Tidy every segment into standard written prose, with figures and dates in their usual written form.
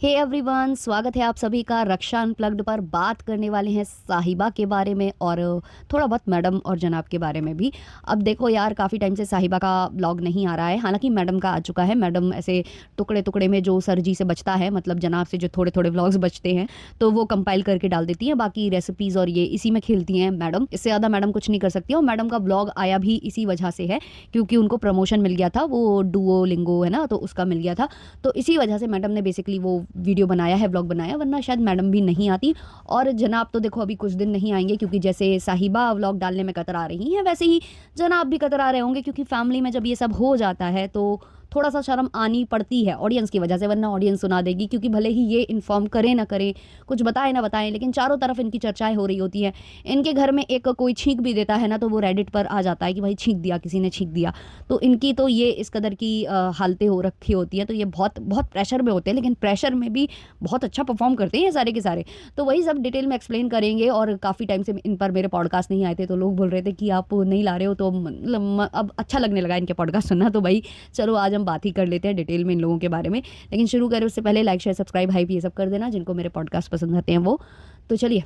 Hey everyone, स्वागत है आप सभी का रक्षा अनप्लग्ड पर। बात करने वाले हैं साहिबा के बारे में और थोड़ा बहुत मैडम और जनाब के बारे में भी। अब देखो यार, काफ़ी टाइम से साहिबा का ब्लॉग नहीं आ रहा है, हालांकि मैडम का आ चुका है। मैडम ऐसे टुकड़े टुकड़े में जो सर जी से बचता है, मतलब जनाब से जो थोड़े थोड़े व्लॉग्स बचते हैं तो वो कंपाइल करके डाल देती हैं। बाकी रेसिपीज़ और ये इसी में खेलती हैं मैडम, इससे ज़्यादा मैडम कुछ नहीं कर सकती। और मैडम का ब्लॉग आया भी इसी वजह से है, क्योंकि उनको प्रमोशन मिल गया था, वो डुओलिंगो है ना, तो उसका मिल गया था। तो इसी वजह से मैडम ने बेसिकली वो वीडियो बनाया है, ब्लॉग बनाया, वरना शायद मैडम भी नहीं आती। और जनाब तो देखो अभी कुछ दिन नहीं आएंगे, क्योंकि जैसे साहिबा व्लॉग डालने में कतरा रही हैं, वैसे ही जनाब भी कतरा रहे होंगे, क्योंकि फैमिली में जब ये सब हो जाता है तो थोड़ा सा शर्म आनी पड़ती है ऑडियंस की वजह से, वरना ऑडियंस सुना देगी। क्योंकि भले ही ये इन्फॉर्म करें ना करें, कुछ बताएं ना बताएं, लेकिन चारों तरफ इनकी चर्चाएं हो रही होती हैं। इनके घर में एक कोई छींक भी देता है ना, तो वो रेडिट पर आ जाता है कि भाई छींक दिया, किसी ने छींक दिया। तो इनकी तो ये इस कदर की हालतें हो रखी होती हैं, तो ये बहुत बहुत प्रेशर में होते हैं, लेकिन प्रेशर में भी बहुत अच्छा परफॉर्म करते हैं ये सारे के सारे। तो वही सब डिटेल में एक्सप्लेन करेंगे। और काफ़ी टाइम से इन पर मेरे पॉडकास्ट नहीं आए थे, तो लोग बोल रहे थे कि आप नहीं ला रहे हो, तो मतलब अब अच्छा लगने लगा इनके पॉडकास्ट सुनना। तो भाई चलो आज हम बात ही कर लेते हैं डिटेल में इन लोगों के बारे में। लेकिन शुरू करें उससे पहले लाइक शेयर सब्सक्राइब हाइप ये सब कर देना, जिनको मेरे पॉडकास्ट पसंद आते हैं वो। तो चलिए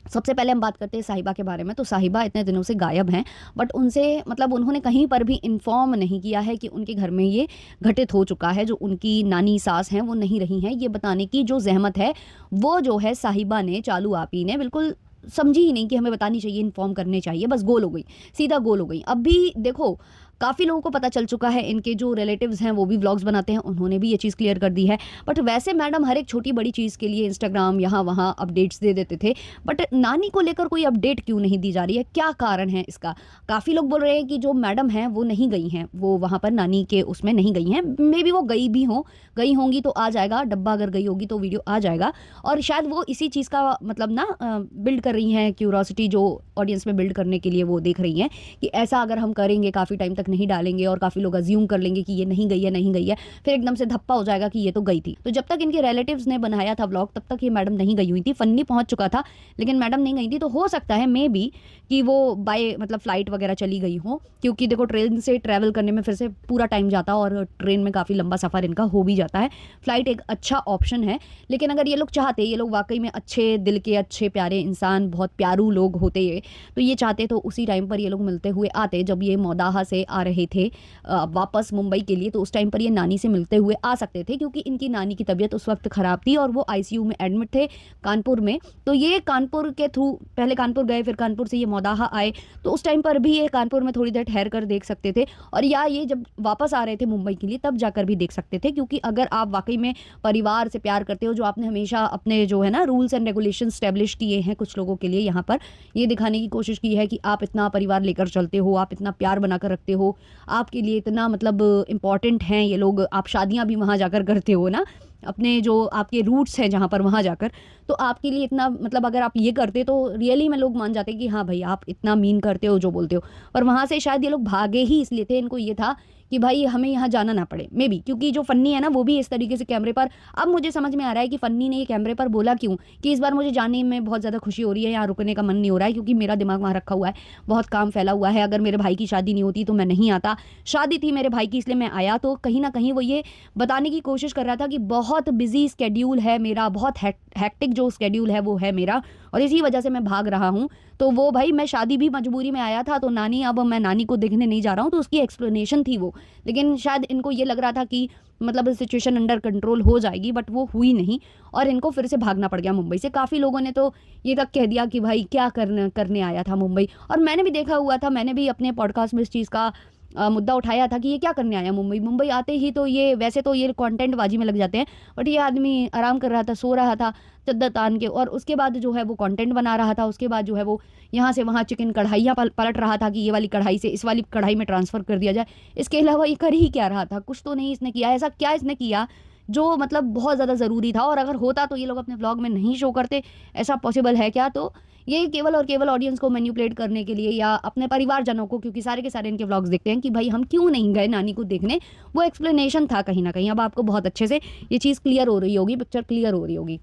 सबसे पहले हम बात करते हैं साहिबा के बारे में। तो साहिबा इतने दिनों से गायब हैं, बट उनसे मतलब उन्होंने कहीं पर भी इन्फॉर्म नहीं किया है कि उनके घर में ये घटित हो चुका है। जो उनकी नानी सास हैं वो नहीं रही हैं, ये बताने की जो जहमत है वो जो है साहिबा ने, चालू आपी ने बिल्कुल समझी ही नहीं कि हमें बतानी चाहिए, इन्फॉर्म करने चाहिए, बस गोल हो गई, सीधा गोल हो गई। अब भी देखो काफ़ी लोगों को पता चल चुका है, इनके जो रिलेटिव्स हैं वो भी व्लॉग्स बनाते हैं, उन्होंने भी ये चीज़ क्लियर कर दी है। बट वैसे मैडम हर एक छोटी बड़ी चीज़ के लिए इंस्टाग्राम यहाँ वहाँ अपडेट्स दे देते थे, बट नानी को लेकर कोई अपडेट क्यों नहीं दी जा रही है, क्या कारण है इसका? काफ़ी लोग बोल रहे हैं कि जो मैडम हैं वो नहीं गई हैं, वो वहाँ पर नानी के उसमें नहीं गई हैं। मे बी वो गई भी हों, गई होंगी तो आ जाएगा डब्बा, अगर गई होगी तो वीडियो आ जाएगा। और शायद वो इसी चीज़ का मतलब ना बिल्ड कर रही हैं, क्यूरोसिटी जो ऑडियंस में बिल्ड करने के लिए वो देख रही हैं कि ऐसा अगर हम करेंगे, काफ़ी टाइम तक नहीं डालेंगे और काफ़ी लोग अज्यूम कर लेंगे कि ये नहीं गई है, नहीं गई है, फिर एकदम से धप्पा हो जाएगा कि ये तो गई थी। तो जब तक इनके रिलेटिव्स ने बनाया था व्लॉग, तब तक ये मैडम नहीं गई हुई थी। फन्नी पहुंच चुका था, लेकिन मैडम नहीं गई थी। तो हो सकता है मे बी कि वो बाय मतलब फ्लाइट वगैरह चली गई हो, क्योंकि देखो ट्रेन से ट्रैवल करने में फिर से पूरा टाइम जाता है, और ट्रेन में काफ़ी लंबा सफ़र इनका हो भी जाता है। फ्लाइट एक अच्छा ऑप्शन है, लेकिन अगर ये लोग चाहते, ये लोग वाकई में अच्छे दिल के, अच्छे प्यारे इंसान, बहुत प्यारू लोग होते ये, तो ये चाहते तो उसी टाइम पर ये लोग मिलते हुए आते, जब ये मौदाहा से आ रहे थे वापस मुंबई के लिए। तो उस टाइम पर ये नानी से मिलते हुए आ सकते थे, क्योंकि इनकी नानी की तबीयत उस वक्त ख़राब थी और वो आईसीयू में एडमिट थे कानपुर में। तो ये कानपुर के थ्रू पहले कानपुर गए, फिर कानपुर से ये मौदाहा आए, तो उस टाइम पर भी ये कानपुर में थोड़ी देर ठहर कर देख सकते थे। और या ये जब वापस आ रहे थे मुंबई के लिए तब जाकर भी देख सकते थे, क्योंकि अगर आप वाकई में परिवार से प्यार करते हो, जो आपने हमेशा अपने जो है ना रूल्स एंड रेगुलेशन स्टैब्लिश किए हैं कुछ लोगों के लिए, यहाँ पर ये दिखाने की कोशिश की है कि आप इतना परिवार लेकर चलते हो, आप इतना प्यार बनाकर रखते हो, आपके लिए इतना मतलब इम्पॉर्टेंट हैं ये लोग, आप शादियां भी वहाँ जाकर करते हो ना, अपने जो आपके रूट्स हैं जहाँ पर वहाँ जाकर, तो आपके लिए इतना मतलब अगर आप ये करते तो रियली में लोग मान जाते कि हाँ भाई आप इतना मीन करते हो जो बोलते हो। और वहाँ से शायद ये लोग भागे ही इसलिए थे, इनको ये था कि भाई हमें यहाँ जाना ना पड़े, मे बी क्योंकि जो फन्नी है ना वो भी इस तरीके से कैमरे पर, अब मुझे समझ में आ रहा है कि फन्नी ने ये कैमरे पर बोला क्यों, कि इस बार मुझे जाने में बहुत ज़्यादा खुशी हो रही है, यहाँ रुकने का मन नहीं हो रहा है, क्योंकि मेरा दिमाग वहाँ रखा हुआ है, बहुत काम फैला हुआ है, अगर मेरे भाई की शादी नहीं होती तो मैं नहीं आता, शादी थी मेरे भाई की इसलिए मैं आया। तो कहीं ना कहीं वो ये बताने की कोशिश कर रहा था कि बहुत बिजी स्केड्यूल है मेरा, बहुत हैक्टिक जो स्केड्यूल है वो है मेरा, और इसी वजह से मैं भाग रहा हूँ। तो वो भाई मैं शादी भी मजबूरी में आया था, तो नानी अब मैं नानी को देखने नहीं जा रहा हूँ, तो उसकी एक्सप्लेनेशन थी वो। लेकिन शायद इनको ये लग रहा था कि मतलब सिचुएशन अंडर कंट्रोल हो जाएगी, बट वो हुई नहीं, और इनको फिर से भागना पड़ गया मुंबई से। काफ़ी लोगों ने तो ये तक कह दिया कि भाई क्या करने आया था मुंबई। और मैंने भी देखा हुआ था, मैंने भी अपने पॉडकास्ट में इस चीज़ का मुद्दा उठाया था कि ये क्या करने आया मुंबई। मुंबई आते ही तो ये वैसे तो ये कंटेंट बाजी में लग जाते हैं, बट ये आदमी आराम कर रहा था, सो रहा था चद्दर तान के, और उसके बाद जो है वो कंटेंट बना रहा था। उसके बाद जो है वो यहाँ से वहाँ चिकन कढ़ाइयाँ पलट रहा था कि ये वाली कढ़ाई से इस वाली कढ़ाई में ट्रांसफ़र कर दिया जाए। इसके अलावा ये कर ही क्या रहा था? कुछ तो नहीं इसने किया, ऐसा क्या इसने किया जो मतलब बहुत ज़्यादा ज़रूरी था? और अगर होता तो ये लोग अपने व्लॉग में नहीं शो करते, ऐसा पॉसिबल है क्या? तो ये केवल और केवल ऑडियंस को मैनिपुलेट करने के लिए, या अपने परिवारजनों को, क्योंकि सारे के सारे इनके व्लॉग्स देखते हैं कि भाई हम क्यों नहीं गए नानी को देखने, वो एक्सप्लेनेशन था कहीं ना कहीं। अब आपको बहुत अच्छे से ये चीज़ क्लियर हो रही होगी, पिक्चर क्लियर हो रही होगी।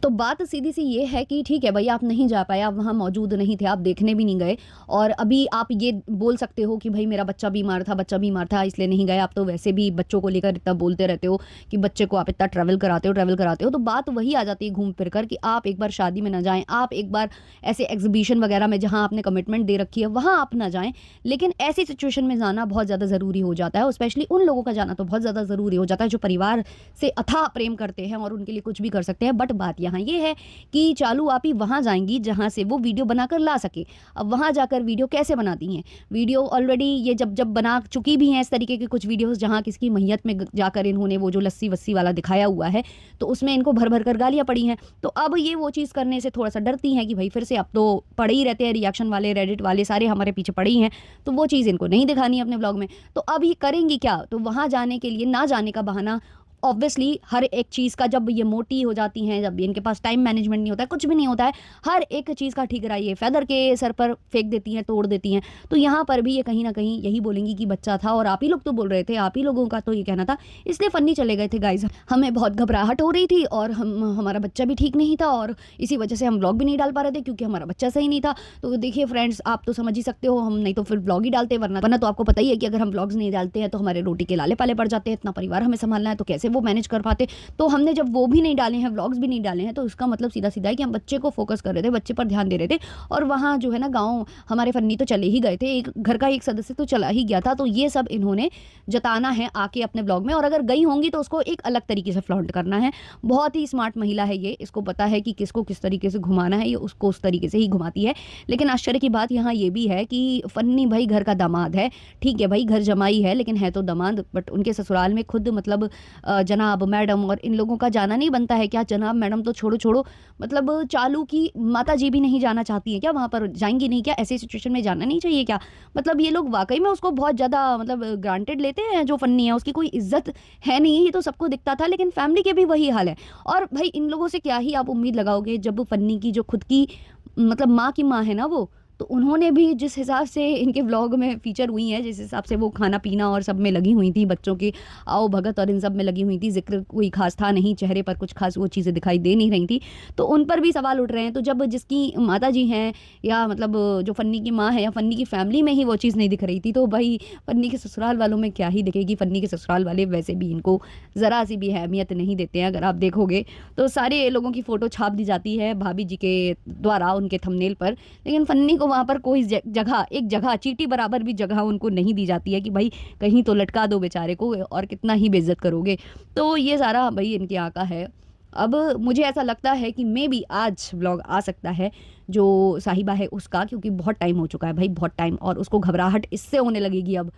तो बात सीधी-सी ये है कि ठीक है भई, आप नहीं जा पाए, आप वहाँ मौजूद नहीं थे, आप देखने भी नहीं गए और अभी आप ये बोल सकते हो कि भई मेरा बच्चा बीमार था इसलिए नहीं गए। आप तो वैसे भी बच्चों को लेकर इतना बोलते रहते हो कि बच्चे को आप इतना ट्रैवल कराते हो। तो बात वही आ जाती है घूम फिर कर कि आप एक बार शादी में ना जाएँ, आप एक बार ऐसे एग्ज़िबिशन वगैरह में जहाँ आपने कमिटमेंट दे रखी है, वहाँ आप ना जाएँ। लेकिन ऐसी सिचुएशन में जाना बहुत ज़्यादा ज़रूरी हो जाता है और स्पेशली उन लोगों का जाना तो बहुत ज़्यादा ज़रूरी हो जाता है जो परिवार से अथाह प्रेम करते हैं और उनके लिए कुछ भी कर सकते हैं। बट बात यहाँ ये है कि चालू आप ही वहाँ जाएँगी जहाँ से वो वीडियो बनाकर ला सके। अब वहाँ जाकर वीडियो कैसे बनाती हैं? वीडियो ऑलरेडी ये जब बना चुकी भी हैं इस तरीके के कुछ वीडियोज़ जहाँ किसी की मैयत में जाकर इन्होंने वो जो लस्सी-वस्सी वाला दिखाया हुआ है, तो उसमें इनको भर-भर कर गालियाँ पड़ी हैं। तो अब ये वो चीज़ करने से थोड़ा-सा डरती हैं कि भई फिर से अब तो पड़े ही रहते हैं रिएक्शन वाले, रेडिट वाले सारे हमारे पीछे पड़े ही हैं, तो वो चीज़ इनको नहीं दिखानी है अपने व्लॉग में। तो अब ये करेंगी क्या? तो वहाँ जाने के लिए ना जाने का बहाना ऑब्वियसली हर एक चीज़ का, जब ये मोटी हो जाती हैं, जब इनके पास टाइम मैनेजमेंट नहीं होता है, कुछ भी नहीं होता है, हर एक चीज़ का ठिकरा ये फेदर के सर पर फेंक देती हैं, तोड़ देती हैं। तो यहाँ पर भी ये कहीं न कहीं यही बोलेंगी कि बच्चा था और आप ही लोग तो बोल रहे थे, आप ही लोगों का तो ये कहना था, इसलिए फ़नी चले गए थे गाइज़। हमें बहुत घबराहट हो रही थी और हमारा बच्चा भी ठीक नहीं था और इसी वजह से हम व्लॉग भी नहीं डाल पा रहे थे क्योंकि हमारा बच्चा सही नहीं था। तो देखिए फ्रेंड्स, आप तो समझ ही सकते हो, हम नहीं तो फिर व्लॉग ही डालते, वरना तो आपको पता ही है कि अगर हम व्लॉग्स नहीं डालते हैं तो हमारे रोटी के लाले पाले पड़ जाते हैं, इतना परिवार हमें सँभालना है तो कैसे वो मैनेज कर पाते। तो हमने जब वो भी नहीं डाले हैं, व्लॉग्स भी नहीं डाले हैं, तो उसका मतलब सीधा-सीधा है कि हम बच्चे को फ़ोकस कर रहे थे, बच्चे पर ध्यान दे रहे थे और वहाँ जो है ना गाँव हमारे फन्नी तो चले ही गए थे, एक घर का एक सदस्य तो चला ही गया था। तो ये सब इन्होंने जताना है आके अपने व्लॉग में और अगर गई होंगी तो उसको एक अलग तरीके से फ्लॉन्ट करना है। बहुत ही स्मार्ट महिला है ये, इसको पता है कि किसको किस तरीके से घुमाना है, ये उसको उस तरीके से ही घुमाती है। लेकिन आश्चर्य की बात यहाँ ये भी है कि फन्नी भाई घर का दामाद है, ठीक है भाई घर जमाई है लेकिन है तो दामाद, बट उनके ससुराल में खुद मतलब जनाब, मैडम और इन लोगों का जाना नहीं बनता है क्या? जनाब, मैडम तो छोड़ो, मतलब चालू की माताजी भी नहीं जाना चाहती हैं क्या? वहाँ पर जाएँगी नहीं क्या? ऐसी सिचुएशन में जाना नहीं चाहिए क्या? मतलब ये लोग वाक़ई में उसको बहुत ज़्यादा मतलब ग्रांटेड लेते हैं जो फन्नी है, उसकी कोई इज़्ज़त है नहीं, ये तो सबको दिखता था, लेकिन फैमिली के भी वही हाल है। और भई इन लोगों से क्या ही आप उम्मीद लगाओगे जब फन्नी की जो खुद की मतलब माँ की माँ है ना वो, तो उन्होंने भी जिस हिसाब से इनके व्लॉग में फ़ीचर हुई हैं, जिस हिसाब से वो खाना-पीना और सब में लगी हुई थी, बच्चों की आओ-भगत और इन सब में लगी हुई थी, ज़िक्र कोई ख़ास था नहीं, चेहरे पर कुछ ख़ास वो चीज़ें दिखाई दे नहीं रही थी, तो उन पर भी सवाल उठ रहे हैं। तो जब जिसकी माताजी हैं या मतलब जो फन्नी की माँ है या फन्नी की फ़ैमिली में ही वो चीज़ नहीं दिख रही थी, तो भई फन्नी के ससुराल वालों में क्या ही दिखेगी? फन्नी के ससुराल वाले वैसे भी इनको ज़रा-सी भी अहमियत नहीं देते हैं। अगर आप देखोगे, तो सारे लोगों की फ़ोटो छाप दी जाती है भाभी जी के द्वारा उनके थंबनेल पर, लेकिन फन्नी को वहाँ पर कोई एक जगह चींटी बराबर भी जगह उनको नहीं दी जाती है कि भाई कहीं तो लटका दो बेचारे को और कितना ही बेइज्जत करोगे। तो ये सारा भई इनके यहाँ का है। अब मुझे ऐसा लगता है कि मेबी आज व्लॉग आ सकता है जो साहिबा है उसका, क्योंकि बहुत टाइम हो चुका है भाई, बहुत टाइम, और उसको घबराहट इससे होने लगेगी अब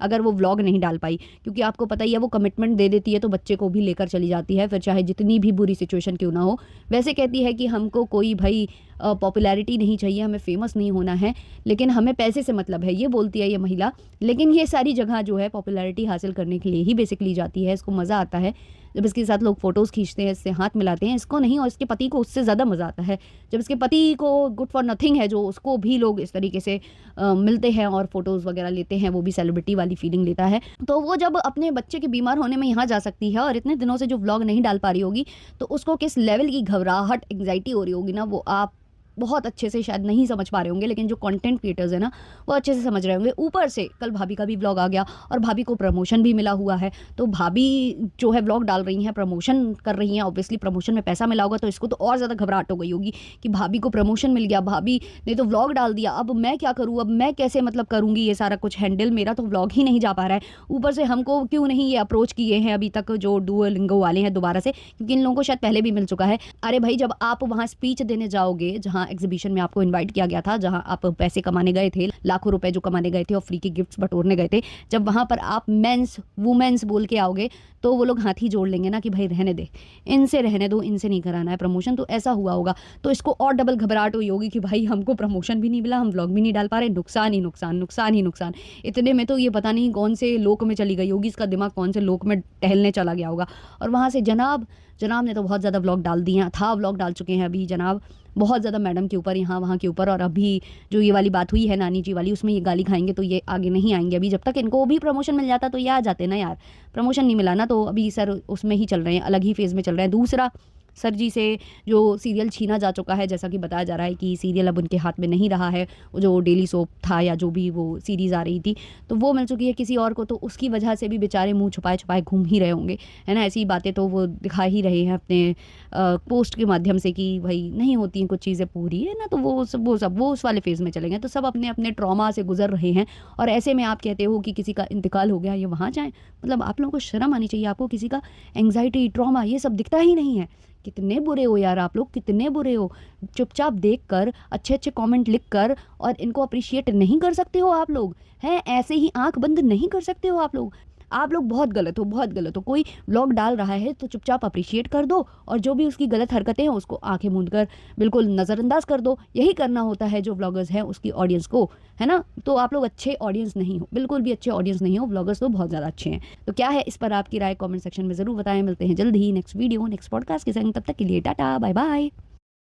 अगर वो व्लॉग नहीं डाल पाई, क्योंकि आपको पता ही है वो कमिटमेंट दे देती है तो बच्चे को भी लेकर चली जाती है, फिर चाहे जितनी भी बुरी सिचुएशन क्यों ना हो। वैसे कहती है कि हमको कोई भाई पॉपुलैरिटी नहीं चाहिए, हमें फेमस नहीं होना है, लेकिन हमें पैसे से मतलब है, ये बोलती है ये महिला। लेकिन ये सारी जगह जो है पॉपुलैरिटी हासिल करने के लिए ही बेसिकली जाती है, इसको मज़ा आता है जब इसके साथ लोग फ़ोटोज़ खींचते हैं, इससे हाथ मिलाते हैं, इसको नहीं और इसके पति को उससे ज़्यादा मज़ा आता है जब इसके पति को गुड फॉर नथिंग है जो उसको भी लोग इस तरीके से मिलते हैं और फ़ोटोज़ वगैरह लेते हैं, वो भी सेलिब्रिटी वाली फीलिंग लेता है। तो वो जब अपने बच्चे के बीमार होने में यहाँ जा सकती है और इतने दिनों से जो व्लॉग नहीं डाल पा रही होगी, तो उसको किस लेवल की घबराहट, एंग्जायटी हो रही होगी ना, वो आप बहुत अच्छे से शायद नहीं समझ पा रहे होंगे, लेकिन जो कंटेंट क्रिएटर्स हैं ना वो अच्छे से समझ रहे होंगे। ऊपर से कल भाभी का भी व्लॉग आ गया और भाभी को प्रमोशन भी मिला हुआ है, तो भाभी जो है व्लॉग डाल रही हैं, प्रमोशन कर रही हैं, ऑब्वियसली प्रमोशन में पैसा मिला होगा, तो इसको तो और ज़्यादा घबराहट हो गई होगी कि भाभी को प्रमोशन मिल गया, भाभी ने तो व्लॉग डाल दिया, अब मैं क्या करूँ, अब मैं कैसे मतलब करूँगी ये सारा कुछ हैंडल, मेरा तो व्लॉग ही नहीं जा पा रहा है। ऊपर से हमको क्यों नहीं ये अप्रोच किए हैं अभी तक जो डुओलिंगो वाले हैं दोबारा से, क्योंकि इन लोगों को शायद पहले भी मिल चुका है। अरे भाई, जब आप वहाँ स्पीच देने जाओगे, जहाँ एग्जीबिशन में आपको इनवाइट किया गया था, जहां आप पैसे कमाने गए थे, लाखों रुपए जो कमाने गए थे और फ्री के गिफ्ट्स बटोरने गए थे, जब वहां पर आप मेंस वुमेन्स बोल के आओगे तो वो लोग हाथ ही जोड़ लेंगे ना कि भाई रहने दे, इनसे रहने दो, इनसे नहीं कराना है प्रमोशन। तो ऐसा हुआ होगा, तो इसको और डबल घबराहट हुई होगी कि भाई हमको प्रमोशन भी नहीं मिला, हम व्लॉग भी नहीं डाल पा रहे, नुकसान ही नुकसान, नुकसान ही नुकसान। इतने में तो ये पता नहीं कौन से लोक में चली गई होगी, इसका दिमाग कौन से लोक में टहलने चला गया होगा। और वहाँ से जनाब ने तो बहुत ज़्यादा व्लॉग डाल दिए हैं, व्लॉग डाल चुके हैं अभी जनाब, बहुत ज़्यादा मैडम के ऊपर, यहाँ वहाँ के ऊपर। और अभी जो ये वाली बात हुई है नानी जी वाली, उसमें ये गाली खाएंगे तो ये आगे नहीं आएंगे। अभी जब तक इनको भी प्रमोशन मिल जाता तो ये आ जाते ना यार, प्रमोशन नहीं मिला ना, तो अभी सर उसमें ही चल रहे हैं, अलग ही फेज़ में चल रहे हैं। दूसरा सर जी से जो सीरियल छीना जा चुका है, जैसा कि बताया जा रहा है कि सीरियल अब उनके हाथ में नहीं रहा है, वो जो डेली सोप था या जो भी वो सीरीज़ आ रही थी, तो वो मिल चुकी है किसी और को, तो उसकी वजह से भी बेचारे मुँह छुपाए-छुपाए घूम ही रहे होंगे, है ना? ऐसी बातें तो वो दिखा ही रहे हैं अपने पोस्ट के माध्यम से कि भई नहीं होती हैं कुछ चीज़ें पूरी, है ना? तो वो उस वाले फ़ेज़ में चले गए, तो सब अपने-अपने ट्रॉमा से गुज़र रहे हैं और ऐसे में आप कहते हो कि किसी का इंतकाल हो गया, ये वहाँ जाएँ? मतलब आप लोगों को शर्म आनी चाहिए, आपको किसी का एंग्ज़ायटी, ट्रॉमा ये सब दिखता ही नहीं है। कितने बुरे हो यार आप लोग, कितने बुरे हो। चुपचाप देखकर, अच्छे-अच्छे कमेंट लिखकर और इनको एप्रिशिएट नहीं कर सकते हो आप लोग? हैं? ऐसे ही आँख बंद नहीं कर सकते हो आप लोग? आप लोग बहुत गलत हो, बहुत गलत हो। कोई व्लॉग डाल रहा है तो चुपचाप एप्रिशिएट कर दो और जो भी उसकी गलत हरकतें हैं उसको आँखें मूंद कर बिल्कुल नज़रअंदाज कर दो। यही करना होता है जो व्लॉगर्स हैं उसकी ऑडियंस को, है ना? तो आप लोग अच्छे ऑडियंस नहीं हो, बिल्कुल भी अच्छे ऑडियंस नहीं हो, व्लॉगर्स तो बहुत ज़्यादा अच्छे हैं। तो क्या है इस पर आपकी राय कमेंट सेक्शन में ज़रूर बताएँ। मिलते हैं जल्द ही नेक्स्ट वीडियो, नेक्स्ट पॉडकास्ट के संग, तब तक के लिए टाटा, बाय बाय।